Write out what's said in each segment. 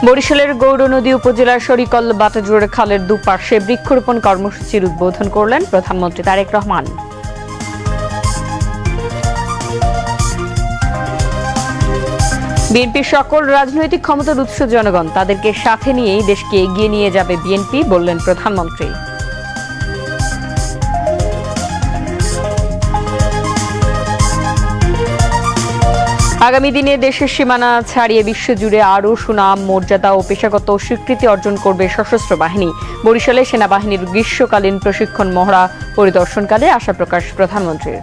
বরিশালের গৌরনদী উপজেলার শরীকল বাটাজোর খালের দুপাশে বৃক্ষরোপণ কর্মসূচির উদ্বোধন করলেন প্রধানমন্ত্রী তারেক রহমান। বিএনপির সকল রাজনৈতিক ক্ষমতার উৎস জনগণ, তাদেরকে সাথে নিয়েই দেশকে এগিয়ে নিয়ে যাবে বিএনপি, বললেন প্রধানমন্ত্রী। আগামী দিনে দেশের সীমানা ছাড়িয়ে বিশ্বজুড়ে আরও সুনাম, মর্যাদা ও পেশাগত স্বীকৃতি অর্জন করবে সশস্ত্র বাহিনী। বরিশালে সেনাবাহিনীর গ্রীষ্মকালীন প্রশিক্ষণ মহড়া পরিদর্শনকালে আশা প্রকাশ প্রধানমন্ত্রীর।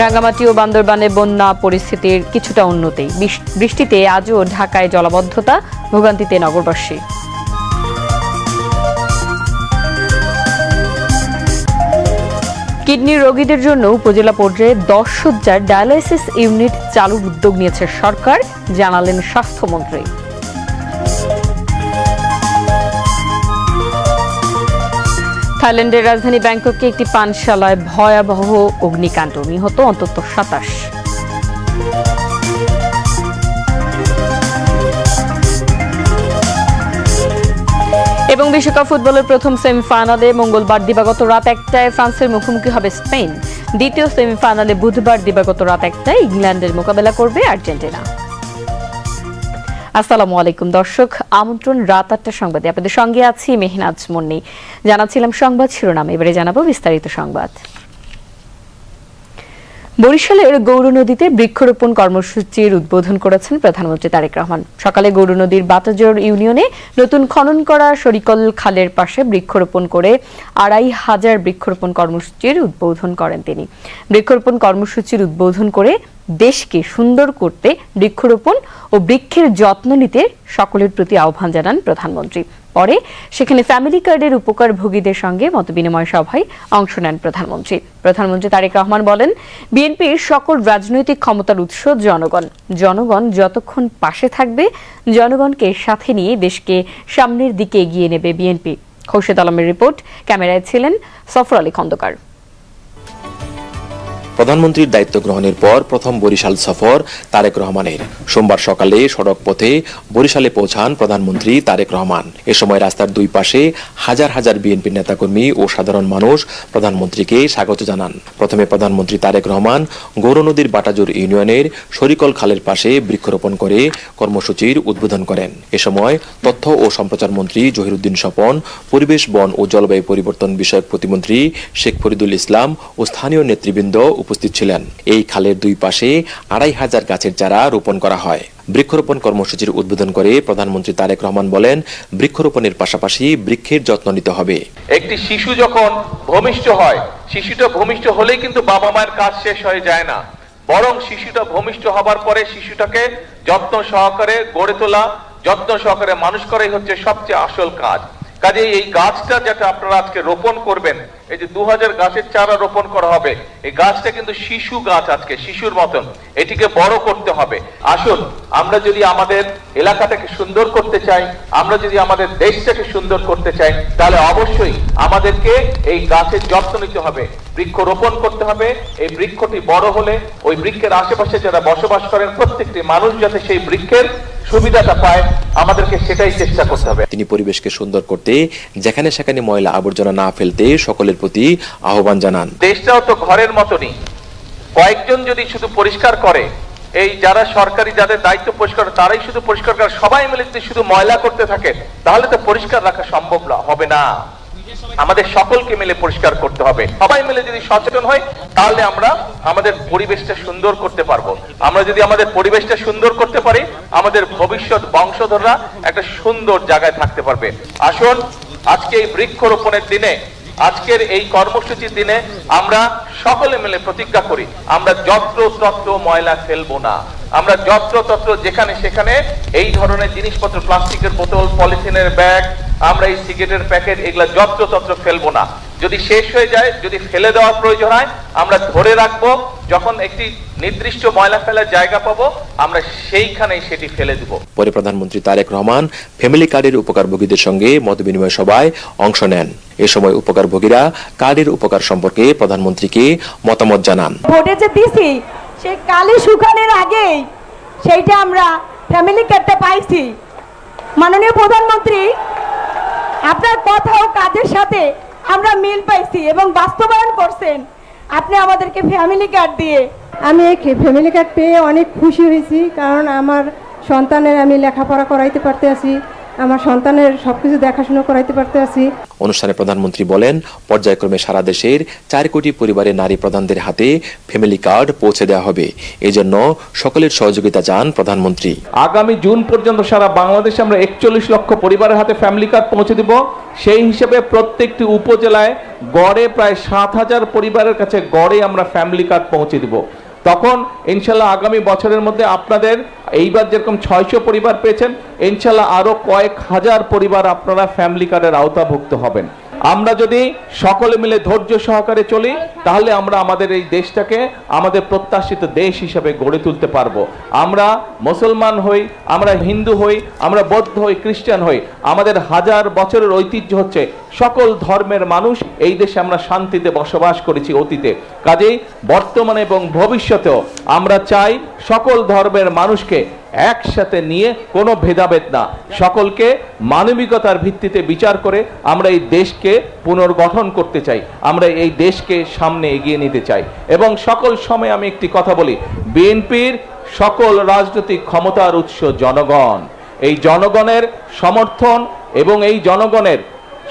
রাঙ্গামাটি ও বান্দরবানে বন্যা পরিস্থিতির কিছুটা উন্নতি। বৃষ্টিতে আজও ঢাকায় জলাবদ্ধতা, ভোগান্তিতে নগরবাসী। কিডনি রোগীদের জন্য উপজেলা পর্যায়ে 10 শয্যার ডায়ালাইসিস ইউনিট চালুর উদ্যোগ নিয়েছে সরকার, জানালেন স্বাস্থ্যমন্ত্রী। থাইল্যান্ডের রাজধানী ব্যাংককে একটি পানশালায় ভয়াবহ অগ্নিকাণ্ড, নিহত অন্তত 27। এবং বিশ্বকাপ ফুটবলের প্রথম সেমিফাইনালে মঙ্গলবার দিবাগত রাত 1টায় ফ্রান্সের মুখোমুখি হবে স্পেন। দ্বিতীয় সেমিফাইনালে বুধবার দিবাগত রাত 1টায় ইংল্যান্ডের মোকাবেলা করবে আর্জেন্টিনা। আসসালামু আলাইকুম দর্শক, আমন্ত্রণ রাত 8টার সংবাদে। আপনাদের সঙ্গে আছি মেহনাজ মুন্নি। জানাচ্ছিলাম সংবাদ শিরোনাম, এবারে জানাবো বিস্তারিত সংবাদ। বরিশালের গৌরনদীতে বৃক্ষরোপণ কর্মসূচির উদ্বোধন করেছেন প্রধানমন্ত্রী তারেক রহমান। সকালে গৌরনদীর বাতাজোর ইউনিয়নে নতুন খনন করা শরীকল খালের পাশে বৃক্ষরোপণ করে 2500 বৃক্ষরোপণ কর্মসূচির উদ্বোধন করেন তিনি। বৃক্ষরোপণ কর্মসূচির উদ্বোধন করে দেশকে সুন্দর করতে বৃক্ষরোপণ ও বৃক্ষের যত্ন নিতে সকলের প্রতি আহ্বান জানান প্রধানমন্ত্রী। পরে সেখানে ফ্যামিলি কার্ডের উপকারভোগীদের সঙ্গে মতবিনিময় সভায় অংশ নেন প্রধানমন্ত্রী। প্রধানমন্ত্রী তারেক রহমান বলেন, বিএনপির সকল রাজনৈতিক ক্ষমতার উৎস জনগণ। জনগণ যতক্ষণ পাশে থাকবে, জনগণকে সাথে নিয়ে দেশকে সামনের দিকে এগিয়ে নেবে বিএনপি। খোরশেদ আলমের রিপোর্ট, ক্যামেরায় ছিলেন সফর আলী খন্দকার। প্রধানমন্ত্রীর দায়িত্ব গ্রহণের পর প্রথম বরিশাল সফর তারেক রহমানের। সোমবার সকালে সড়ক পথে বরিশালে পৌঁছান প্রধানমন্ত্রী তারেক রহমান। এ সময় রাস্তার দুই পাশে হাজার হাজার বিএনপির নেতাকর্মী ও সাধারণ মানুষ প্রধানমন্ত্রীকে স্বাগত জানান। প্রথমে প্রধানমন্ত্রী তারেক রহমান গৌরনদীর বাটাজোর ইউনিয়নের শরীকল খালের পাশে বৃক্ষরোপণ করে কর্মসূচির উদ্বোধন করেন। এ সময় তথ্য ও সম্প্রচার মন্ত্রী জহিরুদ্দিন স্বপন, পরিবেশ, বন ও জলবায়ু পরিবর্তন বিষয়ক প্রতিমন্ত্রী শেখ ফরিদুল ইসলাম ও স্থানীয় নেতৃবৃন্দ উপস্থিত ছিলেন। এই খালের দুই পাশে 2500 গাছের চারা রোপণ করা হয়। বৃক্ষরোপণ কর্মসূচির উদ্বোধন করে প্রধানমন্ত্রী তারেক রহমান বলেন, বৃক্ষরোপণের পাশাপাশি বৃক্ষের যত্ন নিতে হবে। একটি শিশু যখন ভূমিষ্ঠ হয়, শিশুটা ভূমিষ্ঠ হলেই কিন্তু বাবা মায়ের কাজ শেষ হয়ে যায় না, বরং শিশুটা ভূমিষ্ঠ হবার পরে শিশুটাকে যত্ন সহকারে গড়ে তোলা, যত্ন সহকারে মানুষ করাই হচ্ছে সবচেয়ে আসল কাজ। কাজে এই গাছটা যেটা আপনারা আজকে রোপণ করবেন, এই যে 2000 গাছের চারা রোপণ করা হবে, এই গাছটা কিন্তু শিশু গাছ, আজকে শিশুর মতন এটিকে বড় করতে হবে। আসুন, আমরা যদি আমাদের এলাকাটাকে সুন্দর করতে চাই, আমরা যদি আমাদের দেশটাকে সুন্দর করতে চাই, তাহলে অবশ্যই আমাদেরকে এই গাছের যত্ন নিতে হবে, বৃক্ষ রোপণ করতে হবে। এই বৃক্ষটি বড় হলে ওই বৃক্ষের আশেপাশে যারা বসবাস করেন প্রত্যেকটি মানুষ যাতে সেই বৃক্ষের সুবিধাটা পায়, আমাদেরকে সেটাই চেষ্টা করতে হবে। তিনি পরিবেশকে সুন্দর করতে যেখানে সেখানে ময়লা আবর্জনা না ফেলতে সকলের প্রতি আহ্বান জানান। দেশটাও তো ঘরের মতনই, কয়েকজন যদি শুধু পরিষ্কার করে, এই যারা সরকারি যাদের দায়িত্ব পরিষ্কার, তারাই শুধু পরিষ্কার করে, সবাই মিলে যদি শুধু ময়লা করতে থাকে, তাহলে তো পরিষ্কার রাখা সম্ভব হবে না। আমাদের সকলকে মিলে পরিষ্কার করতে হবে। সবাই মিলে যদি সচেতন হয়, তাহলে আমরা আমাদের পরিবেশটা সুন্দর করতে পারবো। আমরা যদি আমাদের পরিবেশটা সুন্দর করতে পারি, আমাদের ভবিষ্যৎ বংশধররা একটা সুন্দর জায়গায় থাকতে পারবে। আসুন, আজকে এই বৃক্ষরোপণের দিনে, আজকের এই কর্মসূচির দিনে আমরা সকলে মিলে প্রতিজ্ঞা করি, আমরা যত্রতত্র ময়লা ফেলবো না। আমরা যত্রতত্র যেখানে সেখানে এই ধরনের জিনিসপত্র, প্লাস্টিকের বোতল, পলিথিনের ব্যাগ, আমরা এই সিগারেটের প্যাকেট, এগুলা যত্রতত্র ফেলবো না। যদি শেষ হয়ে যায়, যদি ফেলে দেওয়ার প্রয়োজন হয়, আমরা ধরে রাখবো। যখন একটি নির্দিষ্ট ময়লা ফেলার জায়গা পাবো, আমরা সেইখানেই সেটি ফেলে দেব। পরে প্রধানমন্ত্রী তারেক রহমান ফ্যামিলি কার্ডের উপকারভোগীদের সঙ্গে মতবিনিময় সভায় অংশ নেন। এ সময় উপকারভোগীরা কার্ডের উপকার সম্পর্কে প্রধানমন্ত্রীকে মতামত জানান। ভোটে যে দিছি, সেই কালি শুকানোর আগেই সেইটা আমরা ফ্যামিলি কার্ডটা পাইছি। মাননীয় প্রধানমন্ত্রী, আপনার কথা ও কাজের সাথে আমরা মিল পাইছি এবং বাস্তবায়ন করছেন আপনি আমাদেরকে ফ্যামিলি কার্ড দিয়ে। আমি এই ফ্যামিলি কার্ড পেয়ে অনেক খুশি হয়েছি, কারণ আমার সন্তানের আমি লেখাপড়া করাইতে পারতে আছি, আমার সন্তানের সবকিছু দেখাশোনা করাইতে পারতে আছি। অনুষ্ঠানে প্রধানমন্ত্রী বলেন, পর্যায়ক্রমে সারা দেশের 4 কোটি পরিবারের নারী প্রধানদের হাতে ফ্যামিলি কার্ড পৌঁছে দেওয়া হবে। এজন্য সকলের সহযোগিতা চান প্রধানমন্ত্রী। আগামী জুন পর্যন্ত সারা বাংলাদেশে আমরা 41 লক্ষ পরিবারের হাতে ফ্যামিলি কার্ড পৌঁছে দেব। সেই হিসেবে প্রত্যেকটি উপজেলায় গড়ে প্রায় 7,000 পরিবারের কাছে গড়ে আমরা ফ্যামিলি কার্ড পৌঁছে দেব। তখন ইনশাল্লাহ আগামী বছরের মধ্যে আপনাদের এইবার যেরকম 600 পরিবার পেয়েছেন, ইনশাল্লাহ আরো কয়েক হাজার পরিবার আপনারা ফ্যামিলি কার্ডের আওতাভুক্ত হবেন। আমরা যদি সকলে মিলে ধৈর্য সহকারে চলি, তাহলে আমরা আমাদের এই দেশটাকে আমাদের প্রত্যাশিত দেশ হিসেবে গড়ে তুলতে পারবো। আমরা মুসলমান হই, আমরা হিন্দু হই, আমরা বৌদ্ধ হই, খ্রিস্টান হই, আমাদের হাজার বছরের ঐতিহ্য হচ্ছে সকল ধর্মের মানুষ এই দেশে আমরা শান্তিতে বসবাস করেছি অতীতে। কাজেই বর্তমানে এবং ভবিষ্যতেও আমরা চাই সকল ধর্মের মানুষকে একসাথে নিয়ে কোনো ভেদাভেদ না, সকলকে মানবিকতার ভিত্তিতে বিচার করে আমরা এই দেশকে পুনর্গঠন করতে চাই, আমরা এই দেশকে সামনে এগিয়ে নিতে চাই। এবং সকল সময় আমি একটি কথা বলি, বিএনপির সকল রাজনৈতিক ক্ষমতার উৎস জনগণ। এই জনগণের সমর্থন এবং এই জনগণের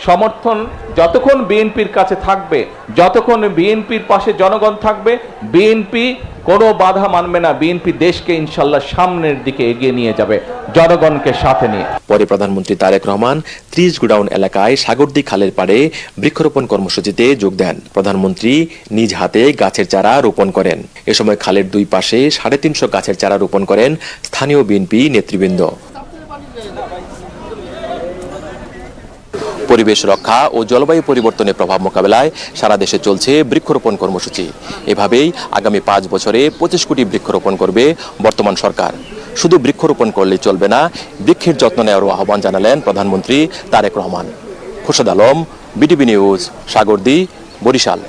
সমর্থন যতক্ষণ বিএনপির কাছে থাকবে, যতক্ষণ বিএনপির পাশে জনগণ থাকবে, বিএনপি কোনো বাধা মানবে না। বিএনপি দেশকে ইনশাল্লাহ সামনের দিকে এগিয়ে নিয়ে যাবে জনগণকে সাথে নিয়ে। পরে প্রধানমন্ত্রী তারেক রহমান 30 গোডাউন এলাকায় সাগরদী খালের পাড়ে বৃক্ষরোপণ কর্মসূচিতে যোগ দেন। প্রধানমন্ত্রী নিজ হাতে গাছের চারা রোপণ করেন। এ সময় খালের দুই পাশে 350 গাছের চারা রোপণ করেন স্থানীয় বিএনপি নেতৃবৃন্দ। পরিবেশ রক্ষা ও জলবায়ু পরিবর্তনের প্রভাব মোকাবেলায় সারা দেশে চলছে বৃক্ষরোপণ কর্মসূচি। এভাবেই আগামী 5 বছরে 25 কোটি বৃক্ষরোপণ করবে বর্তমান সরকার। শুধু বৃক্ষরোপণ করলেই চলবে না, বৃক্ষের যত্ন নেওয়ারও আহ্বান জানালেন প্রধানমন্ত্রী তারেক রহমান। Khorshed Alam, BTV news, Sagardi, Barishal.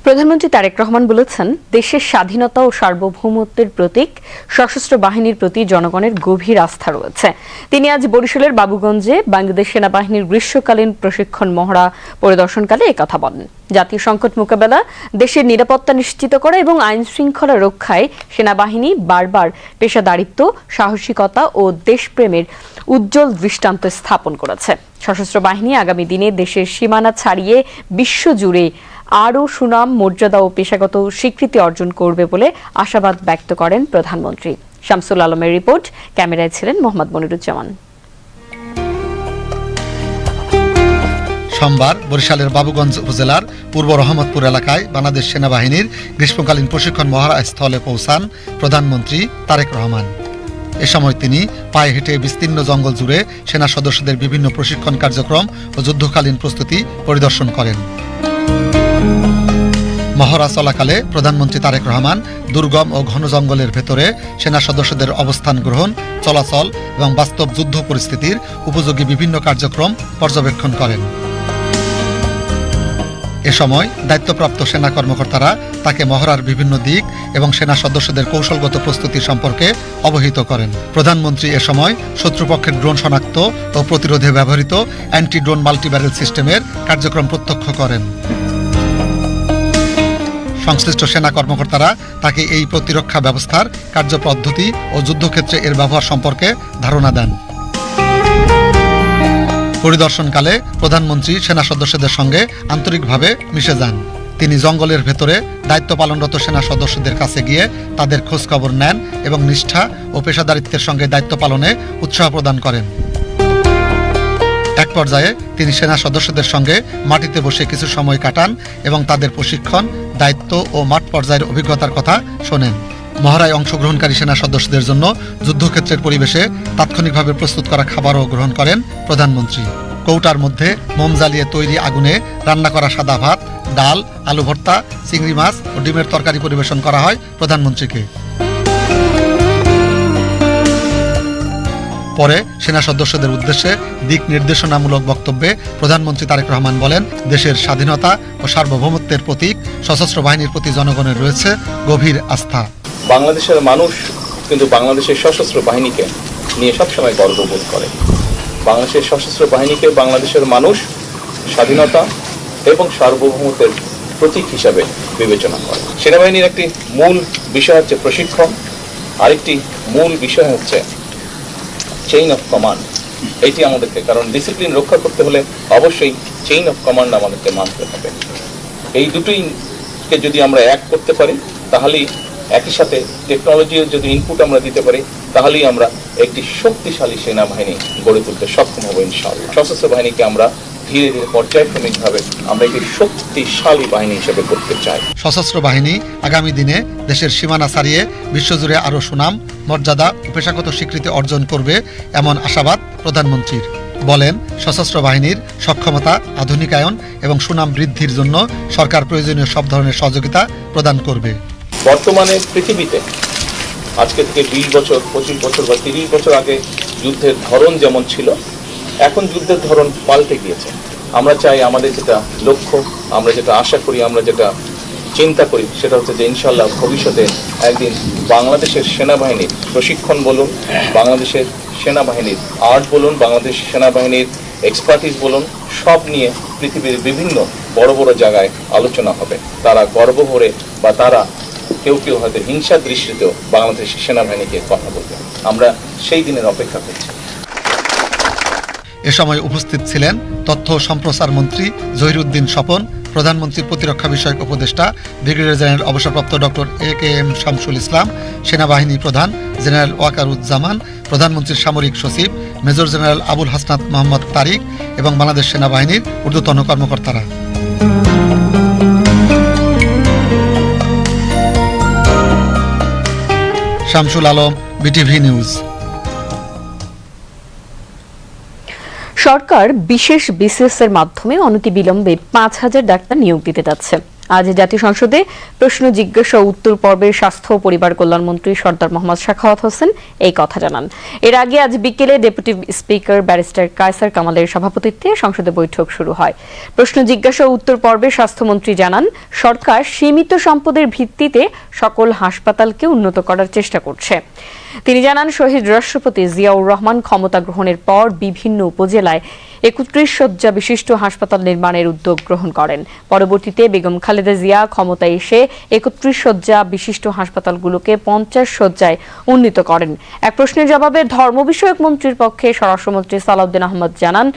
প্রধানমন্ত্রী তারেক রহমান বলেছেন, দেশের স্বাধীনতা ও সার্বভৌমত্বের প্রতীক সশস্ত্র বাহিনীর প্রতি জনগণের গভীর আস্থা রয়েছে। তিনি আজ বরিশালের বাবুগঞ্জে বাংলাদেশ সেনাবাহিনীর গ্রীষ্মকালীন প্রশিক্ষণ মহড়া পরিদর্শনকালে একথা বলেন। জাতীয় সংকট মোকাবেলা, দেশের নিরাপত্তা নিশ্চিত করা এবং আইন শৃঙ্খলা রক্ষায় সেনাবাহিনী বারবার পেশাদারিত্ব, সাহসিকতা ও দেশপ্রেমের উজ্জ্বল দৃষ্টান্ত স্থাপন করেছে। সশস্ত্র বাহিনী আগামী দিনে দেশের সীমানা ছাড়িয়ে বিশ্বজুড়ে আরও সুনাম, মর্যাদা ও পেশাগত স্বীকৃতি অর্জন করবে বলে আশাবাদ ব্যক্ত করেন প্রধানমন্ত্রী। শামসুল আলমের রিপোর্ট, ক্যামেরায় ছিলেন মোহাম্মদ মনিরুজ্জামান। সোমবার বরিশালের বাবুগঞ্জ উপজেলার পূর্ব রহমতপুর এলাকায় বাংলাদেশ সেনাবাহিনীর গ্রীষ্মকালীন প্রশিক্ষণ মহড়া স্থলে পৌঁছান প্রধানমন্ত্রী তারেক রহমান। এ সময় তিনি পায়ে হেঁটে বিস্তীর্ণ জঙ্গল জুড়ে সেনা সদস্যদের বিভিন্ন প্রশিক্ষণ কার্যক্রম ও যুদ্ধকালীন প্রস্তুতি পরিদর্শন করেন। মহড়া চলাকালে প্রধানমন্ত্রী তারেক রহমান দুর্গম ও ঘন জঙ্গলের ভেতরে সেনা সদস্যদের অবস্থান গ্রহণ, চলাচল এবং বাস্তব যুদ্ধ পরিস্থিতির উপযোগী বিভিন্ন কার্যক্রম পর্যবেক্ষণ করেন। এ সময় দায়িত্বপ্রাপ্ত সেনা কর্মকর্তারা তাকে মহড়ার বিভিন্ন দিক এবং সেনা সদস্যদের কৌশলগত প্রস্তুতি সম্পর্কে অবহিত করেন। প্রধানমন্ত্রী এ সময় শত্রুপক্ষের ড্রোন শনাক্ত ও প্রতিরোধে ব্যবহৃত অ্যান্টি ড্রোন মাল্টিব্যারেল সিস্টেমের কার্যক্রম প্রত্যক্ষ করেন। সংশ্লিষ্ট সেনা কর্মকর্তারা তাকে এই প্রতিরক্ষা ব্যবস্থার কার্যপদ্ধতি ও যুদ্ধক্ষেত্রে এর ব্যবহার সম্পর্কে ধারণা দেন। পরিদর্শনকালে প্রধানমন্ত্রী সেনা সদস্যদের সঙ্গে আন্তরিকভাবে মিশে যান। তিনি জঙ্গলের ভেতরে দায়িত্ব পালনরত সেনা সদস্যদের কাছে গিয়ে তাদের খোঁজখবর নেন এবং নিষ্ঠা ও পেশাদারিত্বের সঙ্গে দায়িত্ব পালনে উৎসাহ প্রদান করেন। এক পর্যায়ে তিনি সেনা সদস্যদের সঙ্গে মাটিতে বসে কিছু সময় কাটান এবং তাদের প্রশিক্ষণ, দায়িত্ব ও মাঠ পর্যায়ের অভিজ্ঞতার কথা শোনেন। মহড়ায় অংশগ্রহণকারী সেনা সদস্যদের জন্য যুদ্ধক্ষেত্রের পরিবেশে তাৎক্ষণিকভাবে প্রস্তুত করা খাবারও গ্রহণ করেন প্রধানমন্ত্রী। কৌটার মধ্যে মোম জ্বালিয়ে তৈরি আগুনে রান্না করা সাদা ভাত, ডাল, আলু ভর্তা, চিংড়ি মাছ ও ডিমের তরকারি পরিবেশন করা হয় প্রধানমন্ত্রীকে। পরে সেনা সদস্যদের উদ্দেশ্যে দিক নির্দেশনামূলক বক্তব্যে প্রধানমন্ত্রী তারেক রহমান বলেন, দেশের স্বাধীনতা ও সার্বভৌমত্বের প্রতীক সশস্ত্র বাহিনীর প্রতি জনগণের রয়েছে গভীর আস্থা। বাংলাদেশের মানুষ কিন্তু বাংলাদেশের সশস্ত্র বাহিনীকে নিয়ে সবসময় গর্ববোধ করে। বাংলাদেশের সশস্ত্র বাহিনীকে বাংলাদেশের মানুষ স্বাধীনতা এবং সার্বভৌমত্বের প্রতীক হিসাবে বিবেচনা করে। সেনাবাহিনীর একটি মূল বিষয় হচ্ছে প্রশিক্ষণ, আরেকটি মূল বিষয় হচ্ছে চেইন অফ কমান্ড। এটি আমাদেরকে, কারণ ডিসিপ্লিন রক্ষা করতে হলে অবশ্যই চেইন অফ কমান্ড আমাদেরকে মানতে হবে। এই দুটোইকে যদি আমরা এক করতে পারি, তাহলেই একই সাথে টেকনোলজির যদি ইনপুট আমরা দিতে পারি, তাহলেই আমরা একটি শক্তিশালী সেনাবাহিনী গড়ে তুলতে সক্ষম হব ইনশাআল্লাহ। সশস্ত্র বাহিনীকে আমরা ধীরে ধীরে পর্যায়ক্রমিকভাবে আমরা একটি শক্তিশালী বাহিনী হিসেবে করতে চাই। সশস্ত্র বাহিনী আগামী দিনে দেশের সীমানা ছাড়িয়ে বিশ্বজুড়ে আরও সুনাম, মর্যাদা ও পেশাগত স্বীকৃতি অর্জন করবে এমন আশাবাদ প্রধানমন্ত্রীর। বলেন, সশস্ত্র বাহিনীর সক্ষমতা, আধুনিকায়ন এবং সুনাম বৃদ্ধির জন্য সরকার প্রয়োজনীয় সব ধরনের সহযোগিতা প্রদান করবে। বর্তমানে পৃথিবীতে আজকে থেকে 20 বছর, 25 বছর বা 30 বছর আগে যুদ্ধের ধরন যেমন ছিল, এখন যুদ্ধের ধরন পাল্টে গিয়েছে। আমরা চাই আমাদের যেটা লক্ষ্য, আমরা যেটা আশা করি, আমরা যেটা চিন্তা করি, সেটা হচ্ছে যে ইনশাল্লাহ ভবিষ্যতে একদিন বাংলাদেশের সেনাবাহিনীর প্রশিক্ষণ বলুন, বাংলাদেশের সেনাবাহিনীর আর্ট বলুন, বাংলাদেশ সেনাবাহিনীর এক্সপার্টিস বলুন, সব নিয়ে পৃথিবীর বিভিন্ন বড় বড় জায়গায় আলোচনা হবে। তারা গর্ব ভরে বা তারা কেউ কেউ হয়তো হিংসার দৃষ্টিতেও বাংলাদেশ সেনাবাহিনীকে কথা বলবে। আমরা সেই দিনের অপেক্ষা করছি। এ সময় উপস্থিত ছিলেন তথ্য ও সম্প্রচার মন্ত্রী জহিরুদ্দিন স্বপন, প্রধানমন্ত্রীর প্রতিরক্ষা বিষয়ক উপদেষ্টা ব্রিগেডিয়ার জেনারেল অবসরপ্রাপ্ত ডক্টর AKM শামসুল ইসলাম, সেনাবাহিনী প্রধান জেনারেল ওয়াকারুজ্জামান, প্রধানমন্ত্রীর সামরিক সচিব মেজর জেনারেল আবুল হাসনাত মোহাম্মদ তারিক এবং বাংলাদেশ সেনাবাহিনীর ঊর্ধ্বতন কর্মকর্তারা। Shamsul Alam, BTV news. সরকার বিশেষ BCS এর মাধ্যমে অনতিবিলম্বে 5,000 ডাক্তার নিয়োগ দিতে যাচ্ছে। আজ জাতীয় সংসদে প্রশ্ন জিজ্ঞাসা ও উত্তর পর্বে স্বাস্থ্য ও পরিবার কল্যাণ মন্ত্রী সরদার মোহাম্মদ সাখাওয়াত হোসেন এই কথা জানান। এর আগে আজ বিকেলে ডেপুটি স্পিকার ব্যারিস্টার কায়সার কামালের সভাপতিত্বে সংসদে বৈঠক শুরু হয়। প্রশ্ন জিজ্ঞাসা ও উত্তর পর্বে স্বাস্থ্যমন্ত্রী জানান, সরকার সীমিত সম্পদের ভিত্তিতে সকল হাসপাতালকে উন্নত করার চেষ্টা করছে। তিনি জানান, শহীদ রাষ্ট্রপতি জিয়াউর রহমান ক্ষমতা গ্রহণের পর বিভিন্ন উপজেলায় 31 শয্যা বিশিষ্ট হাসপাতাল নির্মাণের উদ্যোগ গ্রহণ করেন। পরবর্তীতে বেগম খালেদা জিয়া ক্ষমতায় এসে 31 শয্যা বিশিষ্ট হাসপাতালগুলোকে 50 শয্যায় উন্নীত করেন। এক প্রশ্নের জবাবে ধর্ম বিষয়ক মন্ত্রীর পক্ষে স্বরাষ্ট্রমন্ত্রী সালাউদ্দিন আহমদ জানান,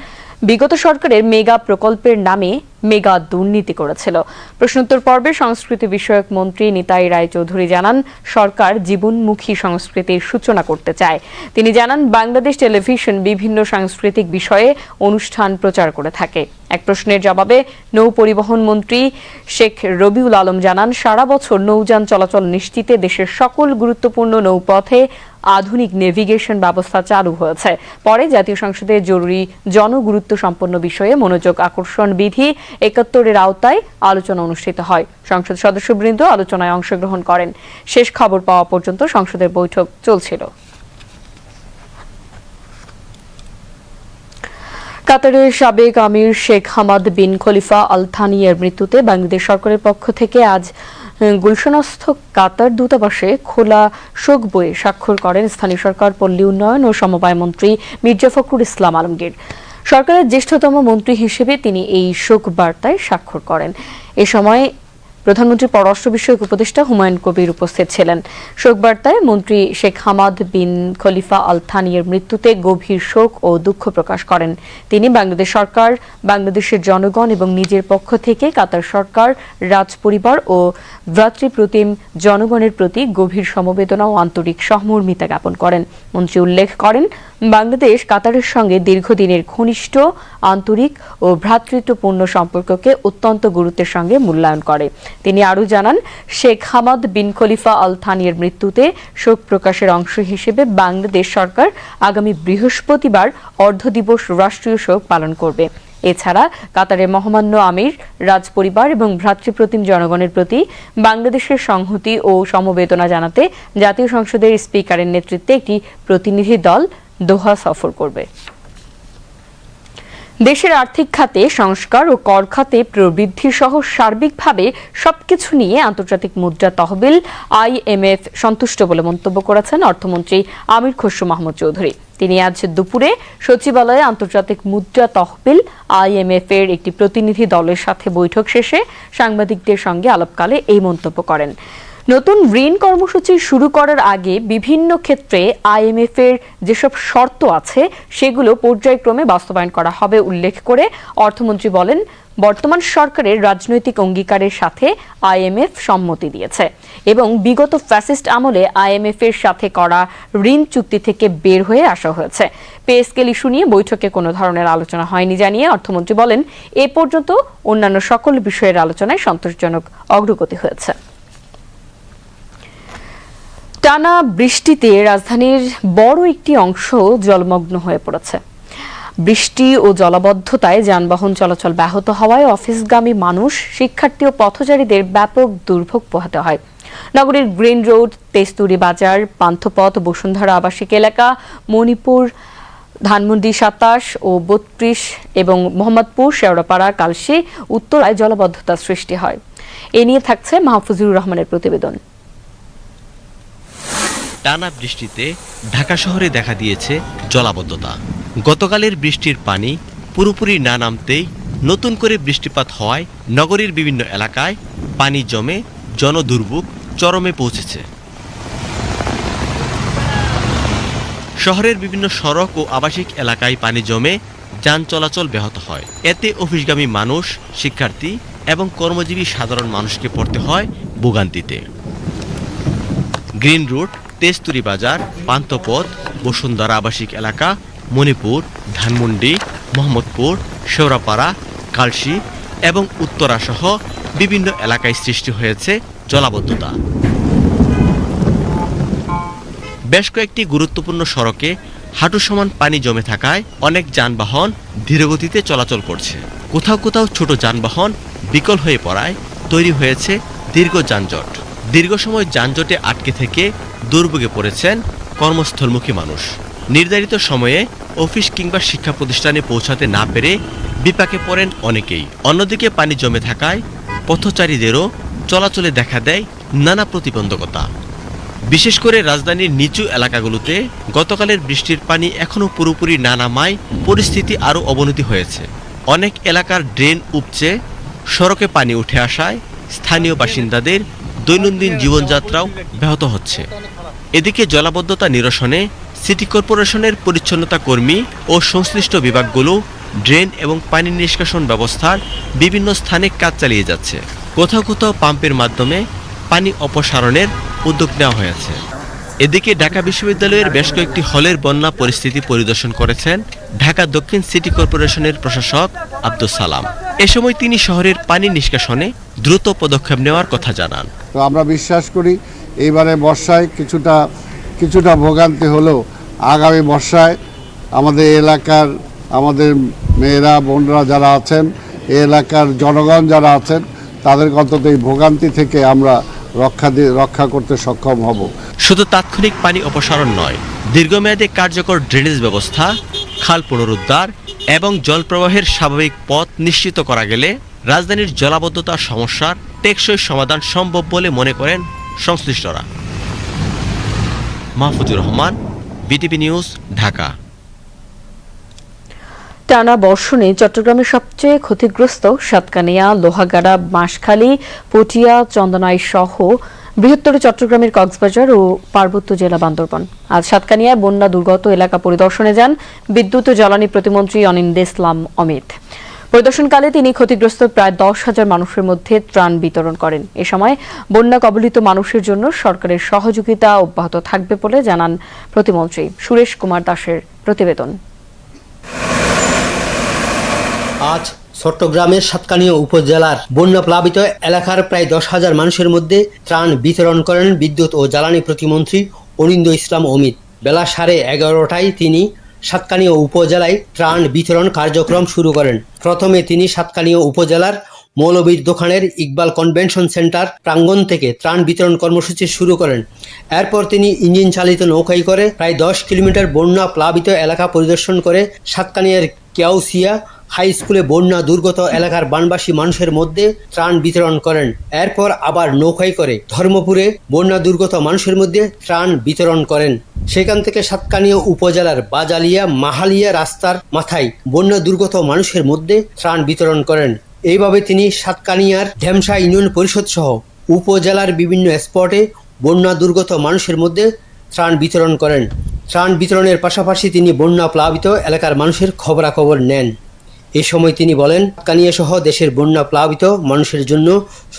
বিগত সরকারের মেগা প্রকল্পের নামে মেগা দুর্নীতি করেছিল। প্রশ্নোত্তর পর্বে সংস্কৃতি বিষয়ক মন্ত্রী নিতাই রায়চৌধুরী জানান, সরকার জীবনমুখী সংস্কৃতির সূচনা করতে চায়। তিনি জানান, বাংলাদেশ টেলিভিশন বিভিন্ন সাংস্কৃতিক বিষয়ে অনুষ্ঠান প্রচার করে থাকে। এক প্রশ্নের জবাবে নৌ পরিবহন মন্ত্রী শেখ রবিউল আলম জানান, সারা বছর নৌযান চলাচল নিশ্চিতে দেশের সকল গুরুত্বপূর্ণ নৌপথে আধুনিক নেভিগেশন ব্যবস্থা চালু হয়েছে। পরে জাতীয় সংসদে জরুরি জনগুরুত্ব সম্পন্ন বিষয়ে মনোযোগ আকর্ষণ বিধি 71-এর আওতায় আলোচনা অনুষ্ঠিত হয়। সংসদ সদস্যবৃন্দ আলোচনায় অংশগ্রহণ করেন। শেষ খবর পাওয়া পর্যন্ত সংসদের বৈঠক চলছিল। কাতারের সাবেক আমির শেখ হামাদ বিন খলিফা আল থানিয়ের মৃত্যুতে বাংলাদেশ সরকারের পক্ষ থেকে আজ গুলশানস্থ কাতার দূতাবাসে খোলা শোক বইয়ে স্বাক্ষর করেন স্থানীয় সরকার, পল্লী উন্নয়ন ও সমবায় মন্ত্রী মির্জা ফখরুল ইসলাম আলমগীর। সরকারের জ্যেষ্ঠতম মন্ত্রী হিসেবে তিনি এই শোক বার্তায় স্বাক্ষর করেন। এ সময় প্রধানমন্ত্রীর পররাষ্ট্র বিষয়ক উপদেষ্টা হুমায়ুন কবির উপস্থিত ছিলেন। শোক বার্তায় মন্ত্রী শেখ হামাদ বিন খলিফা আল থানিয়ের মৃত্যুতে গভীর শোক ও দুঃখ প্রকাশ করেন। তিনি বাংলাদেশ সরকার, বাংলাদেশের জনগণ এবং নিজের পক্ষ থেকে কাতার সরকার, রাজপরিবার ও ভ্রাতৃপ্রতিম জনগণের প্রতি গভীর সমবেদনা ও আন্তরিক সহমর্মিতা জ্ঞাপন করেন। মন্ত্রী উল্লেখ করেন, বাংলাদেশ কাতারের সঙ্গে দীর্ঘদিনের ঘনিষ্ঠ, আন্তরিক ও ভ্রাতৃত্বপূর্ণ সম্পর্ককে অত্যন্ত গুরুত্বের সঙ্গে মূল্যায়ন করে। তিনি আরও জানান, শেখ হামাদ বিন খলিফা আল থানিয়ের মৃত্যুতে শোক প্রকাশের অংশ হিসেবে বাংলাদেশ সরকার আগামী বৃহস্পতিবার অর্ধদিবস রাষ্ট্রীয় শোক পালন করবে। এছাড়া কাতারের মহামান্য আমির, রাজপরিবার এবং ভ্রাতৃপ্রতিম জনগণের প্রতি বাংলাদেশের সংহতি ও সমবেদনা জানাতে জাতীয় সংসদের স্পিকারের নেতৃত্বে একটি প্রতিনিধি দল দোহা সফর করবে। দেশের আর্থিক খাতে সংস্কার ও কর খাতে প্রবৃদ্ধি সহ সার্বিকভাবে সবকিছু নিয়ে আন্তর্জাতিক মুদ্রা তহবিল IMF সন্তুষ্ট বলে মন্তব্য করেছেন অর্থমন্ত্রী আমির খসরু মাহমুদ চৌধুরী। তিনি আজ দুপুরে সচিবালয়ে আন্তর্জাতিক মুদ্রা তহবিল IMF এর একটি প্রতিনিধি দলের সাথে বৈঠক শেষে সাংবাদিকদের সঙ্গে আলাপকালে এই মন্তব্য করেন। নতুন ঋণ কর্মসূচি শুরু করার আগে বিভিন্ন ক্ষেত্রে IMF এর যেসব শর্ত আছে সেগুলো পর্যায়ক্রমে বাস্তবায়ন করা হবে উল্লেখ করে অর্থমন্ত্রী বলেন, বর্তমান সরকারের রাজনৈতিক অঙ্গীকারের সাথে IMF সম্মতি দিয়েছে এবং বিগত ফ্যাসিস্ট আমলে IMF এর সাথে করা ঋণ চুক্তি থেকে বের হয়ে আসা হয়েছে। পে স্কেল ইস্যু নিয়ে বৈঠকে কোনো ধরনের আলোচনা হয়নি জানিয়ে অর্থমন্ত্রী বলেন, এ পর্যন্ত অন্যান্য সকল বিষয়ের আলোচনায় সন্তোষজনক অগ্রগতি হয়েছে। টানা বৃষ্টিতে রাজধানীর বড় একটি অংশ জলমগ্ন হয়ে পড়েছে। বৃষ্টি ও জলাবদ্ধতায় যানবাহন চলাচল ব্যাহত হওয়ায় অফিসগামী মানুষ, শিক্ষার্থী ও পথচারীদের ব্যাপক দুর্ভোগ পোহাতে হয়। নগরীর গ্রিন রোড, তেস্তুরি বাজার, পান্থপথ, বসুন্ধরা আবাসিক এলাকা, মণিপুর, ধানমন্ডি 27 ও 32 এবং মোহাম্মদপুর, শেওড়াপাড়া, কালশী, উত্তরায় জলাবদ্ধতার সৃষ্টি হয়। এ নিয়ে থাকছে মাহফুজুর রহমানের প্রতিবেদন। টানা বৃষ্টিতে ঢাকা শহরে দেখা দিয়েছে জলাবদ্ধতা। গতকালের বৃষ্টির পানি পুরোপুরি না নামতেই নতুন করে বৃষ্টিপাত হওয়ায় নগরীর বিভিন্ন এলাকায় পানি জমে জনদুর্ভোগ চরমে পৌঁছেছে। শহরের বিভিন্ন সড়ক ও আবাসিক এলাকায় পানি জমে যান চলাচল ব্যাহত হয়। এতে অফিসগামী মানুষ, শিক্ষার্থী এবং কর্মজীবী সাধারণ মানুষকে পড়তে হয় ভোগান্তিতে। গ্রিন রুট, তেস্তুরি বাজার, পান্থপথ, বসুন্ধরা আবাসিক এলাকা, মণিপুর, ধানমন্ডি, মোহাম্মদপুর, শেওড়াপাড়া, কালশী এবং উত্তরা সহ বিভিন্ন এলাকায় সৃষ্টি হয়েছে জলাবদ্ধতা। বেশ কয়েকটি গুরুত্বপূর্ণ সড়কে হাঁটু সমান পানি জমে থাকায় অনেক যানবাহন ধীরগতিতে চলাচল করছে। কোথাও কোথাও ছোট যানবাহন বিকল হয়ে পড়ায় তৈরি হয়েছে দীর্ঘ যানজট। দীর্ঘ সময় যানজটে আটকে থেকে দুর্ভোগে পড়েছেন কর্মস্থলমুখী মানুষ। নির্ধারিত সময়ে অফিস কিংবা শিক্ষা প্রতিষ্ঠানে পৌঁছাতে না পেরে বিপাকে পড়েন অনেকেই। অন্যদিকে পানি জমে থাকায় পথচারীদেরও চলাচলে দেখা দেয় নানা প্রতিবন্ধকতা। বিশেষ করে রাজধানীর নিচু এলাকাগুলোতে গতকালের বৃষ্টির পানি এখনও পুরোপুরি না নামায় পরিস্থিতি আরও অবনতি হয়েছে। অনেক এলাকার ড্রেন উপচে সড়কে পানি উঠে আসায় স্থানীয় বাসিন্দাদের দৈনন্দিন জীবনযাত্রাও ব্যাহত হচ্ছে। এদিকে জলাবদ্ধতা নিরসনে সিটি কর্পোরেশনের পরিচ্ছন্নতা কর্মী ও সংশ্লিষ্ট বিভাগগুলো ড্রেন এবং পানি নিষ্কাশন ব্যবস্থার বিভিন্ন স্থানে কাজ চালিয়ে যাচ্ছে। কোথাও কোথাও পাম্পের মাধ্যমে পানি অপসারণের উদ্যোগ নেওয়া হয়েছে। এদিকে ঢাকা বিশ্ববিদ্যালয়ের বেশ কয়েকটি হলের বন্যা পরিস্থিতি পরিদর্শন করেছেন ঢাকা দক্ষিণ সিটি কর্পোরেশনের প্রশাসক আব্দুস সালাম। এ সময় তিনি শহরের পানি নিষ্কাশনে দ্রুত পদক্ষেপ নেওয়ার কথা জানান। তো আমরা বিশ্বাস করি এইবারে বর্ষায় কিছুটা ভোগান্তি হলেও আগামী বর্ষায় আমাদের এলাকার আমাদের মেয়েরা, বোনরা যারা আছেন, এই এলাকার জনগণ যারা আছেন, তাদের অন্তত এই ভোগান্তি থেকে আমরা রক্ষা করতে সক্ষম হব। শুধু তাৎক্ষণিক পানি অপসারণ নয়, দীর্ঘমেয়াদে কার্যকর ড্রেনেজ ব্যবস্থা, খাল পুনরুদ্ধার এবং জল প্রবাহের স্বাভাবিক পথ নিশ্চিত করা গেলে রাজধানীর জলাবদ্ধতার সমস্যার টেকসই সমাধান সম্ভব বলে মনে করেন সংশ্লিষ্টরা। Mahfuzur Rahman, BTV news, Dhaka. টানা বর্ষণে চট্টগ্রামের সবচেয়ে ক্ষতিগ্রস্ত সাতকানিয়া, লোহাগাড়া, বাঁশখালী, পটিয়া, চন্দনাই সহ বৃহত্তর চট্টগ্রামের কক্সবাজার ও পার্বত্য জেলা বান্দরবান। আজ সাতকানিয়ায় বন্যা দুর্গত এলাকা পরিদর্শনে যান বিদ্যুৎ ও জ্বালানি প্রতিমন্ত্রী অনিন্দ ইসলাম অমিত। পরিদর্শনকালে তিনি ক্ষতিগ্রস্ত প্রায় 10,000 মানুষের মধ্যে ত্রাণ বিতরণ করেন। এ সময় বন্যা কবলিত মানুষের জন্য সরকারের সহযোগিতা অব্যাহত থাকবে বলে জানান প্রতিমন্ত্রী। সুরেশ কুমার দাসের প্রতিবেদন। আজ চট্টগ্রামের সাতকানিয়া উপজেলার বন্যা প্লাবিত এলাকার প্রায় 10,000 মানুষের মধ্যে ত্রাণ বিতরণ করেন বিদ্যুৎ ও জ্বালানি প্রতিমন্ত্রী অনিন্দ ইসলাম অমিত। বেলা 11:30টায় তিনি সাতকানিয়া উপজেলায় ত্রাণ বিতরণ কার্যক্রম শুরু করেন। প্রথমে তিনি সাতকানিয়া উপজেলার মৌলবীর দোকানের ইকবাল কনভেনশন সেন্টার প্রাঙ্গণ থেকে ত্রাণ বিতরণ কর্মসূচি শুরু করেন। এরপর তিনি ইঞ্জিন চালিত নৌকায় করে প্রায় 10 কিলোমিটার বন্যা প্লাবিত এলাকা পরিদর্শন করে সাতকানিয়ার কেউসিয়া হাই স্কুলে বন্যা দুর্গত এলাকার বানবাসী মানুষের মধ্যে ত্রাণ বিতরণ করেন। এরপর আবার নৌকায় করে ধর্মপুরে বন্যা দুর্গত মানুষের মধ্যে ত্রাণ বিতরণ করেন। সেখান থেকে সাতকানিয়া উপজেলার বাজালিয়া মাহালিয়া রাস্তার মাথায় বন্যা দুর্গত মানুষের মধ্যে ত্রাণ বিতরণ করেন। এইভাবে তিনি সাতকানিয়ার ঢেমসা ইউনিয়ন পরিষদ সহ উপজেলার বিভিন্ন স্পটে বন্যা দুর্গত মানুষের মধ্যে ত্রাণ বিতরণ করেন। ত্রাণ বিতরণের পাশাপাশি তিনি বন্যা প্লাবিত এলাকার মানুষের খবরাখবর নেন। এ সময় তিনি বলেন, সাতকানিয়া সহ দেশের বন্যা প্লাবিত মানুষের জন্য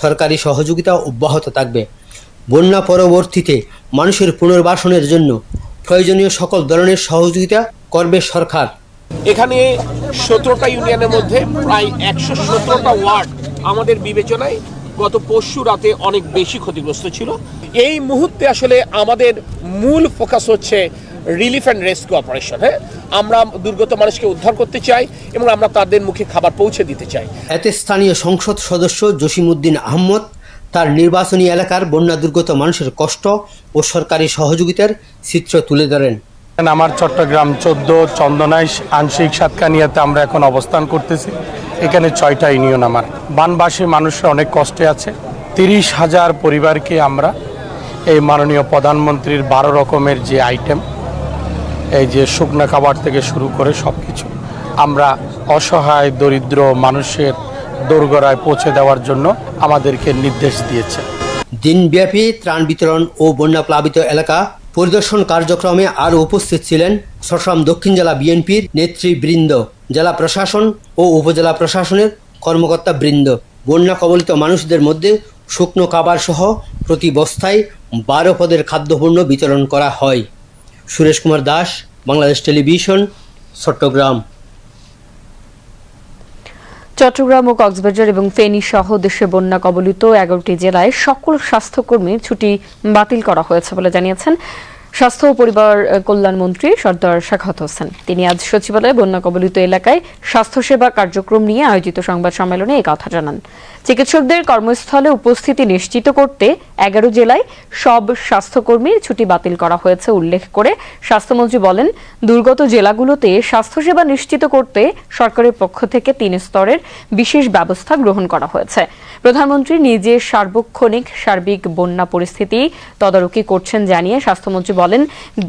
সরকারি সহযোগিতা অব্যাহত থাকবে। বন্যা পরবর্তীতে মানুষের পুনর্বাসনের জন্য প্রয়োজনীয় সকল ধরনের সহযোগিতা করবে সরকার। এখানে 17টা ইউনিয়নের মধ্যে প্রায় 117টা ওয়ার্ড আমাদের বিবেচনায় গত পরশু রাতে অনেক বেশি ক্ষতিগ্রস্ত ছিল। এই মুহূর্তে আসলে আমাদের মূল ফোকাস হচ্ছে রিলিফ অ্যান্ড রেস্কিউ অপারেশন। আমরা দুর্গত মানুষকে উদ্ধার করতে চাই এবং আমরা তাদের মুখে খাবার পৌঁছে দিতে চাই। এতে স্থানীয় সংসদ সদস্য জসিমউদ্দিন আহমদ তার নির্বাচনী এলাকার বন্যা দুর্গত মানুষের কষ্ট ও সরকারি সহযোগিতার চিত্র তুলে ধরেন। আমার চট্টগ্রাম 14 চন্দনাইশ আংশিক সাতকানিয়াতে আমরা এখন অবস্থান করতেছি। এখানে 6টা ইউনিয়ন। আমার বানবাসী মানুষরা অনেক কষ্টে আছে। 30,000 পরিবারকে আমরা এই মাননীয় প্রধানমন্ত্রীর 12 রকমের যে আইটেম, এই যে শুকনা খাবার থেকে শুরু করে সব কিছু আমরা অসহায় দরিদ্র মানুষের দোরগোড়ায় পৌঁছে দেওয়ার জন্য আমাদেরকে নির্দেশ দিয়েছে। দিনব্যাপী ত্রাণ বিতরণ ও বন্যা প্লাবিত এলাকা পরিদর্শন কার্যক্রমে আরও উপস্থিত ছিলেন চট্টগ্রাম দক্ষিণ জেলা বিএনপির নেতৃবৃন্দ, জেলা প্রশাসন ও উপজেলা প্রশাসনের কর্মকর্তা বৃন্দ। বন্যা কবলিত মানুষদের মধ্যে শুকনো খাবার সহ প্রতি বস্তায় 12 পদের খাদ্যপণ্য বিতরণ করা হয়। সুরেশ কুমার দাস, বাংলাদেশ টেলিভিশন, চট্টগ্রাম। চট্টগ্রাম ও কক্সবাজার এবং ফেনী সহ দেশে বন্যা কবলিত 11টি জেলায় সকল স্বাস্থ্যকর্মীর ছুটি বাতিল করা হয়েছে বলে জানিয়েছেন স্বাস্থ্য ও পরিবার কল্যাণ মন্ত্রী সর্দার সাখাওয়াত হোসেন। তিনি আজ সচিবালয়ে বন্যা কবলিত এলাকায় স্বাস্থ্যসেবা কার্যক্রম নিয়ে আয়োজিত সংবাদ সম্মেলনে এই কথা জানান। চিকিৎসকদের কর্মস্থলে উপস্থিতি নিশ্চিত করতে 11 জেলায় সব স্বাস্থ্যকর্মীর ছুটি বাতিল করা হয়েছে উল্লেখ করে স্বাস্থ্যমন্ত্রী বলেন, দুর্গত জেলাগুলোতে স্বাস্থ্যসেবা নিশ্চিত করতে সরকারের পক্ষ থেকে 3 স্তরের বিশেষ ব্যবস্থা গ্রহণ করা হয়েছে। প্রধানমন্ত্রী নিজে সার্বিক বন্যা পরিস্থিতি তদারকি করছেন জানিয়ে স্বাস্থ্যমন্ত্রী বলেন,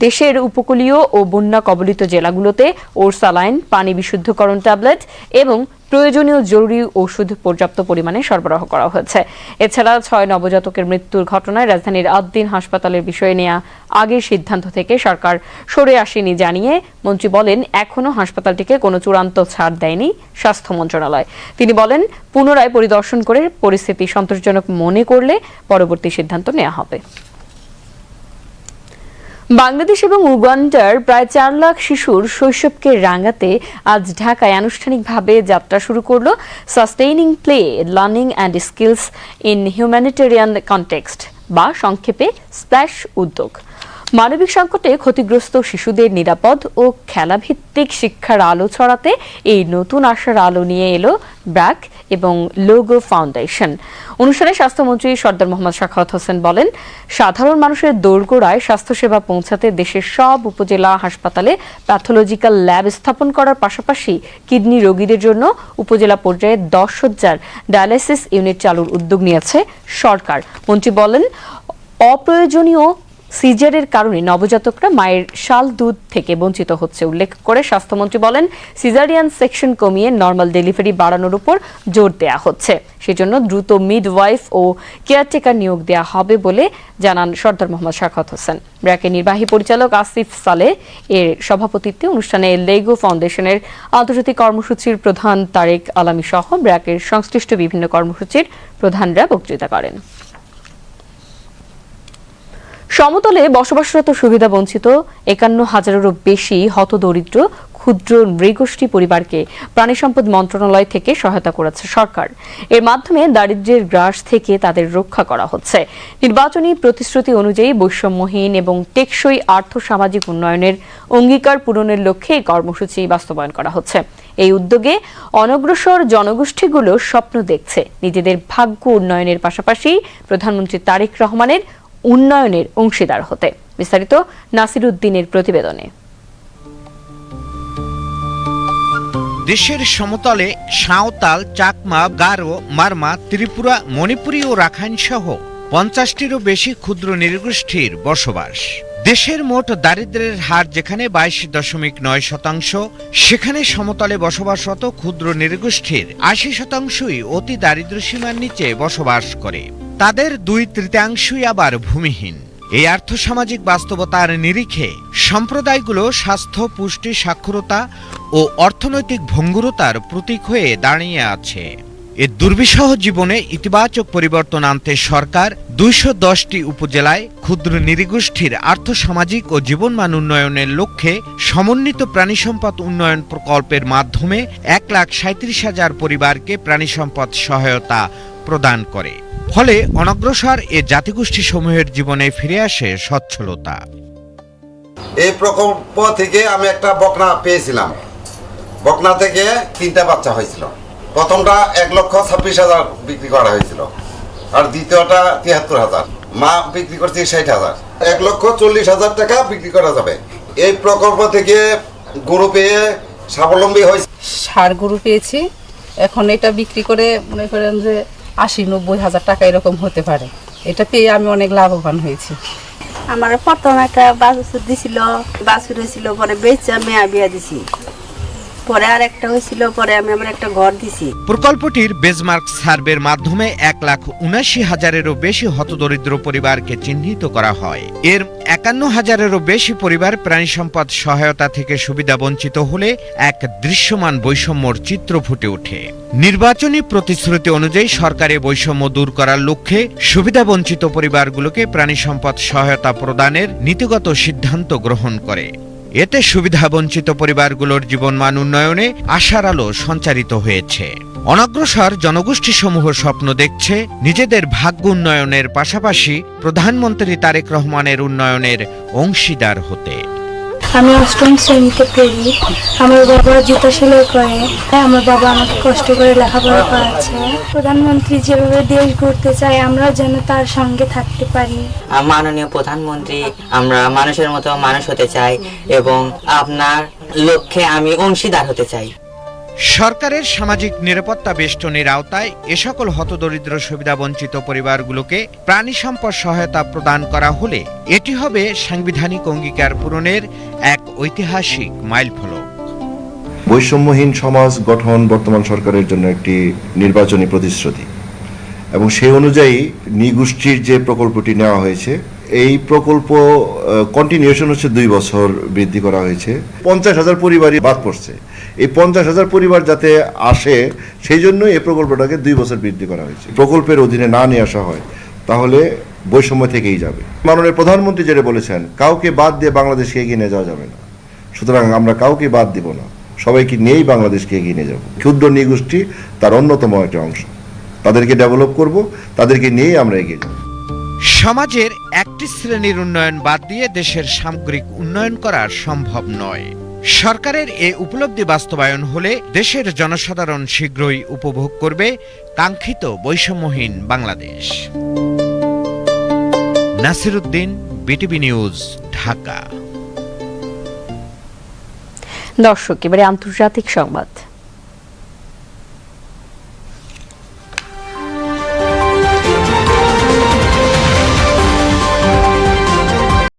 দেশের উপকূলীয় ও বন্যা কবলিত জেলাগুলোতে ওরসালাইন, পানি বিশুদ্ধকরণ ট্যাবলেট এবং প্রয়োজনীয় জরুরি ওষুধ পর্যাপ্ত পরিমাণে সরবরাহ করা হয়েছে। এছাড়া 6 নবজাতকের মৃত্যুর ঘটনায় রাজধানীর আদ্দিন হাসপাতালের বিষয়ে নেওয়া আগের সিদ্ধান্ত থেকে সরকার সরে আসেনি জানিয়ে মন্ত্রী বলেন, এখনও হাসপাতালটিকে কোনো চূড়ান্ত ছাড় দেয়নি স্বাস্থ্য মন্ত্রণালয়। তিনি বলেন, পুনরায় পরিদর্শন করে পরিস্থিতি সন্তোষজনক মনে করলে পরবর্তী সিদ্ধান্ত নেওয়া হবে। বাংলাদেশ এবং উগান্ডার প্রায় 4 লাখ শিশুর শৈশবকে রাঙাতে আজ ঢাকায় আনুষ্ঠানিকভাবে যাত্রা শুরু করল sustaining play, learning and skills in humanitarian context বা সংক্ষেপে স্প্ল্যাশ উদ্যোগ। মানবিক সংকটে ক্ষতিগ্রস্ত শিশুদের নিরাপদ ও খেলাভিত্তিক শিক্ষার আলো ছড়াতে এই নতুন আশার আলো নিয়ে এলো ব্র্যাক এবং লোগো ফাউন্ডেশন। অনুষ্ঠানে স্বাস্থ্যমন্ত্রী সর্দার মোহাম্মদ সাখাওয়াত হোসেন বলেন, সাধারণ মানুষের দোরগোড়ায় স্বাস্থ্যসেবা পৌঁছাতে দেশের সব উপজেলা হাসপাতালে প্যাথোলজিক্যাল ল্যাব স্থাপন করার পাশাপাশি কিডনি রোগীদের জন্য উপজেলা পর্যায়ে 10,000 ডায়ালাইসিস ইউনিট চালুর উদ্যোগ নিয়েছে সরকার। মন্ত্রী বলেন, অপ্রয়োজনীয় সিজারের কারণে নবজাতকরা মায়ের শাল দুধ থেকে বঞ্চিত হচ্ছে উল্লেখ করে স্বাস্থ্যমন্ত্রী বলেন, সিজারিয়ান সেকশন কমিয়ে নর্মাল ডেলিভারি বাড়ানোর উপর জোর দেওয়া হচ্ছে। সেজন্য দ্রুত মিডওয়াইফ ও কেয়ারটেকার নিয়োগ দেওয়া হবে বলে জানান সর্দার মোহাম্মদ সাখাওয়াত হোসেন। ব্র্যাকের নির্বাহী পরিচালক আসিফ সালেহ এর সভাপতিত্বে অনুষ্ঠানে লেগো ফাউন্ডেশনের আন্তর্জাতিক কর্মসূচির প্রধান তারেক আলামী সহ ব্র্যাকের সংশ্লিষ্ট বিভিন্ন কর্মসূচির প্রধানরা বক্তৃতা করেন। সমতলে বসবাসরত সুবিধা বঞ্চিত 51,000-এরও বেশি হতদরিদ্র ক্ষুদ্র নৃগোষ্ঠী পরিবারকে প্রাণী সম্পদ মন্ত্রণালয় থেকে সহায়তা করেছে সরকার। এর মাধ্যমে দারিদ্র্যের গ্রাস থেকে তাদের রক্ষা করা হচ্ছে। নির্বাচনী প্রতিশ্রুতি অনুযায়ী বৈষম্যহীন এবং টেকসই আর্থ-সামাজিক উন্নয়নের অঙ্গীকার পূরণের লক্ষ্যে এই কর্মসূচি বাস্তবায়ন করা হচ্ছে। এই উদ্যোগে অনগ্রসর জনগোষ্ঠীগুলো স্বপ্ন দেখছে নিজেদের ভাগ্য উন্নয়নের পাশাপাশি প্রধানমন্ত্রী তারেক রহমানের উন্নয়নের অংশীদার হতে। বিস্তারিত নাসিরউদ্দিনের প্রতিবেদনে। দেশের সমতলে সাঁওতাল, চাকমা, গারো, মারমা, ত্রিপুরা, মণিপুরী ও রাখাইন সহ 50টিরও বেশি ক্ষুদ্র নৃগোষ্ঠীর বসবাস। দেশের মোট দারিদ্র্যের হার যেখানে 22.9%, সেখানে সমতলে বসবাসরত ক্ষুদ্র নৃগোষ্ঠীর 80%ই অতি দারিদ্র্য সীমার নিচে বসবাস করে। তাদের 2/3 আবার ভূমিহীন। এই আর্থসামাজিক বাস্তবতার নিরিখে সম্প্রদায়গুলো স্বাস্থ্য, পুষ্টি, সাক্ষরতা ও অর্থনৈতিক ভঙ্গুরতার প্রতীক হয়ে দাঁড়িয়ে আছে। এ দুর্বিষহ জীবনে ইতিবাচক পরিবর্তন আনতে সরকার 210টি উপজেলায় ক্ষুদ্র নৃগোষ্ঠীর আর্থসামাজিক ও জীবনমান উন্নয়নের লক্ষ্যে সমন্বিত প্রাণিসম্পদ উন্নয়ন প্রকল্পের মাধ্যমে 1,37,000 পরিবারকে প্রাণিসম্পদ সহায়তা প্রদান করে। ফলে অনগ্রসর এ জাতিগোষ্ঠী সমূহের জীবনে ফিরে আসে সচ্ছলতা। এই প্রকল্প থেকে আমি একটা বকনা পেয়েছিলাম। বকনা থেকে 3টা বাচ্চা হয়েছিল। প্রথমটা 1,26,000 বিক্রি করা হয়েছিল, আর দ্বিতীয়টা 73,000। মা বিক্রি করছে 60,000। 1,40,000 টাকা বিক্রি করা যাবে। এই প্রকল্প থেকে গরু পেয়ে স্বাবলম্বী হয়েছে। ষাঁড় গরু পেয়েছি, এখন এটা বিক্রি করে মনে করেন যে 80-90,000 টাকা এরকম হতে পারে। এটা পেয়ে আমি অনেক লাভবান হয়েছি। আমার প্রথম একটা বাছুর দিছিল, বাছুর হয়েছিল, পরে বেচে মেয়া বিয়া দিছি, পরে আর একটা হয়েছিল, পরে আমি আমার একটা ঘর দিছি। প্রকল্পটির বেজমার্ক সার্ভের মাধ্যমে 1,79,000-এরও বেশি হতদরিদ্র পরিবারকে চিহ্নিত করা হয়। এর 51,000-এরও বেশি পরিবার প্রাণিসম্পদ সহায়তা থেকে সুবিধা বঞ্চিত হলে এক দৃশ্যমান বৈষম্যর চিত্র ফুটে ওঠে। নির্বাচনী প্রতিশ্রুতি অনুযায়ী সরকারি বৈষম্য দূর করার লক্ষ্যে সুবিধা বঞ্চিত পরিবারগুলোকে প্রাণিসম্পদ সহায়তা প্রদানের নীতিগত সিদ্ধান্ত গ্রহণ করে। এতে সুবিধাবঞ্চিত পরিবারগুলোর জীবনমান উন্নয়নে আশার আলো সঞ্চারিত হয়েছে। অনগ্রসর জনগোষ্ঠীসমূহ স্বপ্ন দেখছে নিজেদের ভাগ্য উন্নয়নের পাশাপাশি প্রধানমন্ত্রী তারেক রহমানের উন্নয়নের অংশীদার হতে। আমি 8ম শ্রেণীতে পড়ি। আমার বাবা জুতা সেলাই করে, আমার বাবা আমাকে কষ্ট করে লেখাপড়া করাচ্ছে। প্রধানমন্ত্রী যেভাবে দেশ গড়তে চায়, আমরাও যেন তার সঙ্গে থাকতে পারি। মাননীয় প্রধানমন্ত্রী, আমরা মানুষের মতো মানুষ হতে চাই এবং আপনার লক্ষ্যে আমি অংশীদার হতে চাই। সরকারের সামাজিক নিরাপত্তা বেষ্টনীর আওতায় এ সকল হতদরিদ্র সুবিধাবঞ্চিত পরিবারগুলোকে প্রাণিসম্পদ সহায়তা প্রদান করা হলে এটি হবে সাংবিধানিক অঙ্গীকার পূরণের এক ঐতিহাসিক মাইলফলক। বৈষম্যহীন সমাজ গঠন বর্তমান সরকারের জন্য একটি নির্বাচনী প্রতিশ্রুতি, এবং সেই অনুযায়ী নৃগোষ্ঠীর যে প্রকল্পটি নেওয়া হয়েছে, এই প্রকল্প কন্টিনিউশন হচ্ছে 2 বছর বৃদ্ধি করা হয়েছে। 50,000 পরিবারই বাদ পড়ছে। এই 50,000 পরিবার যাতে আসে, সেই জন্য এই প্রকল্পটাকে 2 বছর বৃদ্ধি করা হয়েছে। প্রকল্পের অধীনে না নিয়ে আসা হয় তাহলে বৈষম্য থেকেই যাবে। মাননীয় প্রধানমন্ত্রী যেটা বলেছেন, কাউকে বাদ দিয়ে বাংলাদেশকে এগিয়ে নিয়ে যাওয়া যাবে না। সুতরাং আমরা কাউকে বাদ দিব না, সবাইকে নিয়েই বাংলাদেশকে এগিয়ে নিয়ে যাব। ক্ষুদ্র নৃগোষ্ঠী তার অন্যতম একটা অংশ। তাদেরকে ডেভেলপ করব, তাদেরকে নিয়েই আমরা এগিয়ে যাব। সমাজের একটি শ্রেণীর উন্নয়ন বাদ দিয়ে দেশের সামগ্রিক উন্নয়ন করা সম্ভব নয়। সরকারের এ উপলব্ধি বাস্তবায়ন হলে দেশের জনসাধারণ শীঘ্রই উপভোগ করবে কাঙ্ক্ষিত বৈষম্যহীন বাংলাদেশ। Nasiruddin, BTV news, Dhaka. দর্শক, এবারে আন্তর্জাতিক সংবাদ।